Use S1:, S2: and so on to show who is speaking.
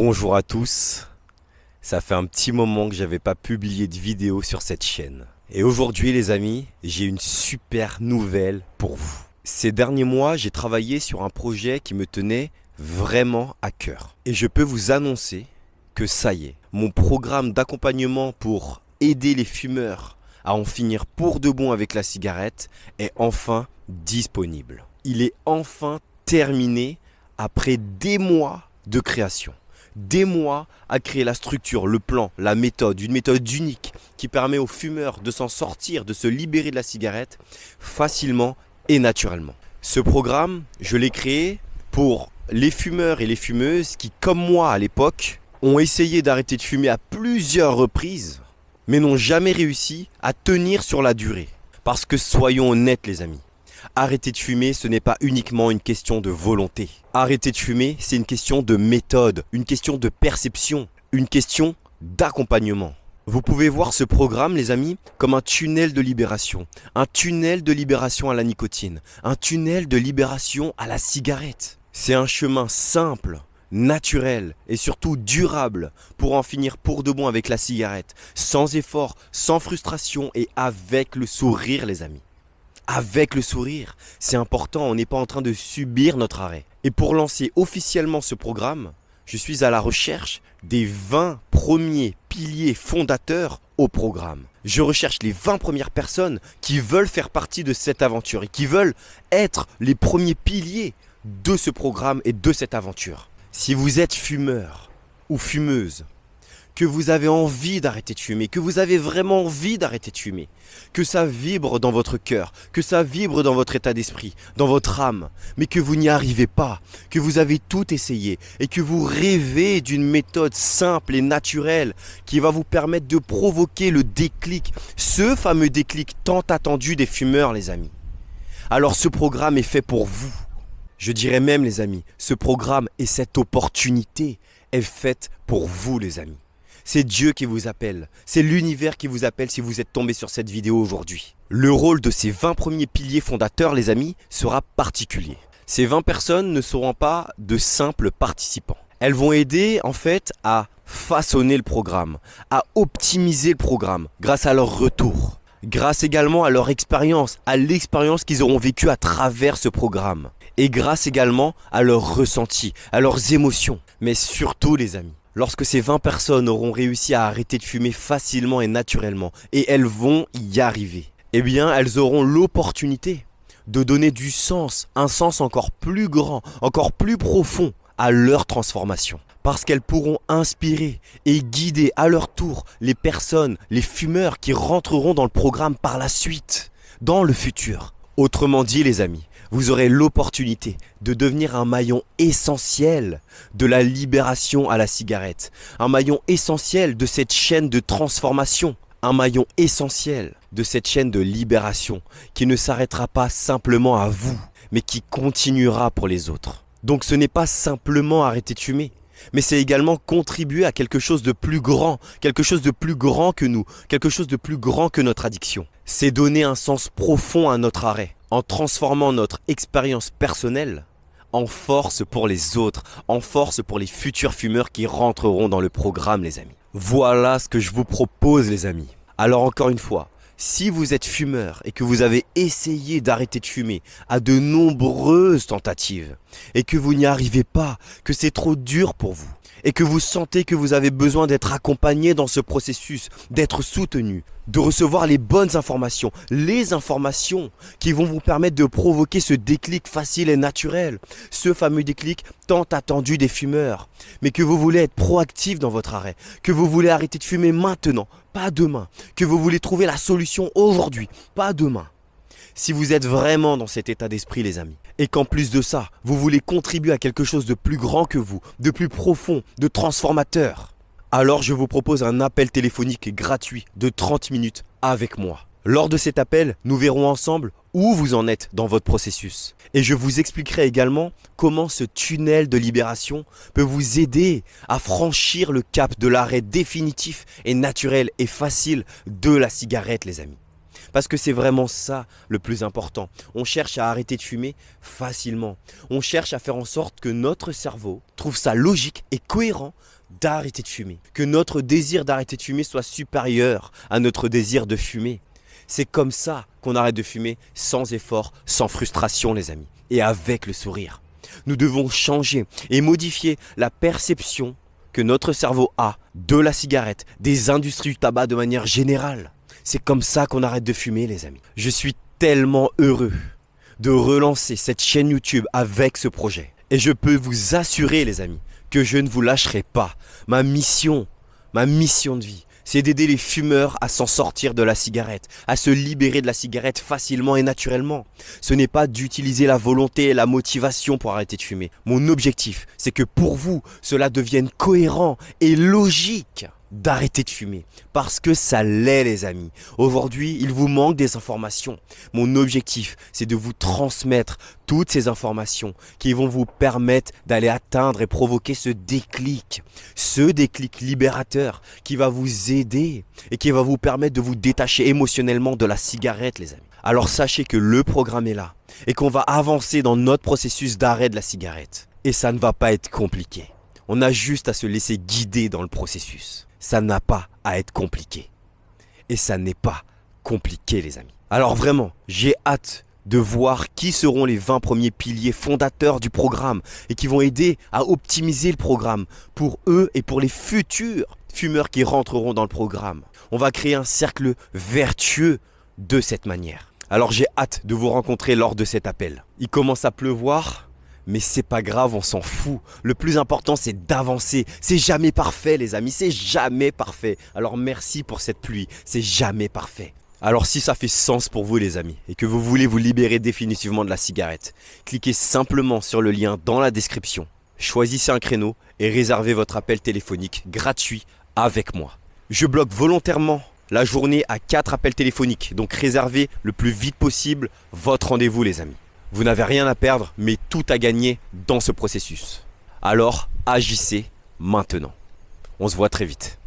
S1: Bonjour à tous, ça fait un petit moment que j'avais pas publié de vidéo sur cette chaîne. Et aujourd'hui les amis, j'ai une super nouvelle pour vous. Ces derniers mois, j'ai travaillé sur un projet qui me tenait vraiment à cœur. Et je peux vous annoncer que ça y est, mon programme d'accompagnement pour aider les fumeurs à en finir pour de bon avec la cigarette est enfin disponible. Il est enfin terminé après des mois de création. Des mois à créer la structure, le plan, la méthode, une méthode unique qui permet aux fumeurs de s'en sortir, de se libérer de la cigarette facilement et naturellement. Ce programme, je l'ai créé pour les fumeurs et les fumeuses qui, comme moi à l'époque, ont essayé d'arrêter de fumer à plusieurs reprises, mais n'ont jamais réussi à tenir sur la durée. Parce que soyons honnêtes les amis, arrêter de fumer, ce n'est pas uniquement une question de volonté. Arrêter de fumer, c'est une question de méthode, une question de perception, une question d'accompagnement. Vous pouvez voir ce programme, les amis, comme un tunnel de libération. Un tunnel de libération à la nicotine. Un tunnel de libération à la cigarette. C'est un chemin simple, naturel et surtout durable pour en finir pour de bon avec la cigarette. Sans effort, sans frustration et avec le sourire, les amis. Avec le sourire, c'est important, on n'est pas en train de subir notre arrêt. Et pour lancer officiellement ce programme, je suis à la recherche des 20 premiers piliers fondateurs au programme. Je recherche les 20 premières personnes qui veulent faire partie de cette aventure et qui veulent être les premiers piliers de ce programme et de cette aventure. Si vous êtes fumeur ou fumeuse, que vous avez envie d'arrêter de fumer, que vous avez vraiment envie d'arrêter de fumer, que ça vibre dans votre cœur, que ça vibre dans votre état d'esprit, dans votre âme, mais que vous n'y arrivez pas, que vous avez tout essayé et que vous rêvez d'une méthode simple et naturelle qui va vous permettre de provoquer le déclic, ce fameux déclic tant attendu des fumeurs les amis. Alors ce programme est fait pour vous. Je dirais même les amis, ce programme et cette opportunité est faite pour vous les amis. C'est Dieu qui vous appelle, c'est l'univers qui vous appelle si vous êtes tombé sur cette vidéo aujourd'hui. Le rôle de ces 20 premiers piliers fondateurs, les amis, sera particulier. Ces 20 personnes ne seront pas de simples participants. Elles vont aider en fait à façonner le programme, à optimiser le programme grâce à leur retour, grâce également à leur expérience, à l'expérience qu'ils auront vécue à travers ce programme et grâce également à leurs ressentis, à leurs émotions. Mais surtout les amis, lorsque ces 20 personnes auront réussi à arrêter de fumer facilement et naturellement, et elles vont y arriver, eh bien elles auront l'opportunité de donner du sens, un sens encore plus grand, encore plus profond à leur transformation. Parce qu'elles pourront inspirer et guider à leur tour les personnes, les fumeurs qui rentreront dans le programme par la suite, dans le futur. Autrement dit les amis, vous aurez l'opportunité de devenir un maillon essentiel de la libération à la cigarette. Un maillon essentiel de cette chaîne de transformation. Un maillon essentiel de cette chaîne de libération qui ne s'arrêtera pas simplement à vous, mais qui continuera pour les autres. Donc ce n'est pas simplement arrêter de fumer, mais c'est également contribuer à quelque chose de plus grand que nous, quelque chose de plus grand que notre addiction. C'est donner un sens profond à notre arrêt, en transformant notre expérience personnelle en force pour les autres, en force pour les futurs fumeurs qui rentreront dans le programme les amis. Voilà ce que je vous propose les amis. Alors encore une fois, si vous êtes fumeur et que vous avez essayé d'arrêter de fumer à de nombreuses tentatives et que vous n'y arrivez pas, que c'est trop dur pour vous et que vous sentez que vous avez besoin d'être accompagné dans ce processus, d'être soutenu, de recevoir les bonnes informations, les informations qui vont vous permettre de provoquer ce déclic facile et naturel, ce fameux déclic tant attendu des fumeurs, mais que vous voulez être proactif dans votre arrêt, que vous voulez arrêter de fumer maintenant, pas demain, que vous voulez trouver la solution aujourd'hui, pas demain. Si vous êtes vraiment dans cet état d'esprit les amis, et qu'en plus de ça, vous voulez contribuer à quelque chose de plus grand que vous, de plus profond, de transformateur, alors je vous propose un appel téléphonique gratuit de 30 minutes avec moi. Lors de cet appel, nous verrons ensemble où vous en êtes dans votre processus. Et je vous expliquerai également comment ce tunnel de libération peut vous aider à franchir le cap de l'arrêt définitif et naturel et facile de la cigarette les amis. Parce que c'est vraiment ça le plus important. On cherche à arrêter de fumer facilement. On cherche à faire en sorte que notre cerveau trouve ça logique et cohérent d'arrêter de fumer. Que notre désir d'arrêter de fumer soit supérieur à notre désir de fumer. C'est comme ça qu'on arrête de fumer sans effort, sans frustration les amis. Et avec le sourire. Nous devons changer et modifier la perception que notre cerveau a de la cigarette, des industries du tabac de manière générale. C'est comme ça qu'on arrête de fumer les amis. Je suis tellement heureux de relancer cette chaîne YouTube avec ce projet. Et je peux vous assurer les amis que je ne vous lâcherai pas. Ma mission de vie, c'est d'aider les fumeurs à s'en sortir de la cigarette, à se libérer de la cigarette facilement et naturellement. Ce n'est pas d'utiliser la volonté et la motivation pour arrêter de fumer. Mon objectif, c'est que pour vous, cela devienne cohérent et logique d'arrêter de fumer. Parce que ça l'est les amis. Aujourd'hui, il vous manque des informations. Mon objectif, c'est de vous transmettre toutes ces informations qui vont vous permettre d'aller atteindre et provoquer ce déclic libérateur qui va vous aider et qui va vous permettre de vous détacher émotionnellement de la cigarette les amis. Alors sachez que le programme est là et qu'on va avancer dans notre processus d'arrêt de la cigarette. Et ça ne va pas être compliqué. On a juste à se laisser guider dans le processus. Ça n'a pas à être compliqué. Et ça n'est pas compliqué les amis. Alors vraiment, j'ai hâte de voir qui seront les 20 premiers piliers fondateurs du programme et qui vont aider à optimiser le programme pour eux et pour les futurs fumeurs qui rentreront dans le programme. On va créer un cercle vertueux de cette manière. Alors j'ai hâte de vous rencontrer lors de cet appel. Il commence à pleuvoir. Mais c'est pas grave, on s'en fout. Le plus important, c'est d'avancer. C'est jamais parfait, les amis. C'est jamais parfait. Alors merci pour cette pluie. C'est jamais parfait. Alors si ça fait sens pour vous, les amis, et que vous voulez vous libérer définitivement de la cigarette, cliquez simplement sur le lien dans la description. Choisissez un créneau et réservez votre appel téléphonique gratuit avec moi. Je bloque volontairement la journée à 4 appels téléphoniques. Donc réservez le plus vite possible votre rendez-vous, les amis. Vous n'avez rien à perdre, mais tout à gagner dans ce processus. Alors, agissez maintenant. On se voit très vite.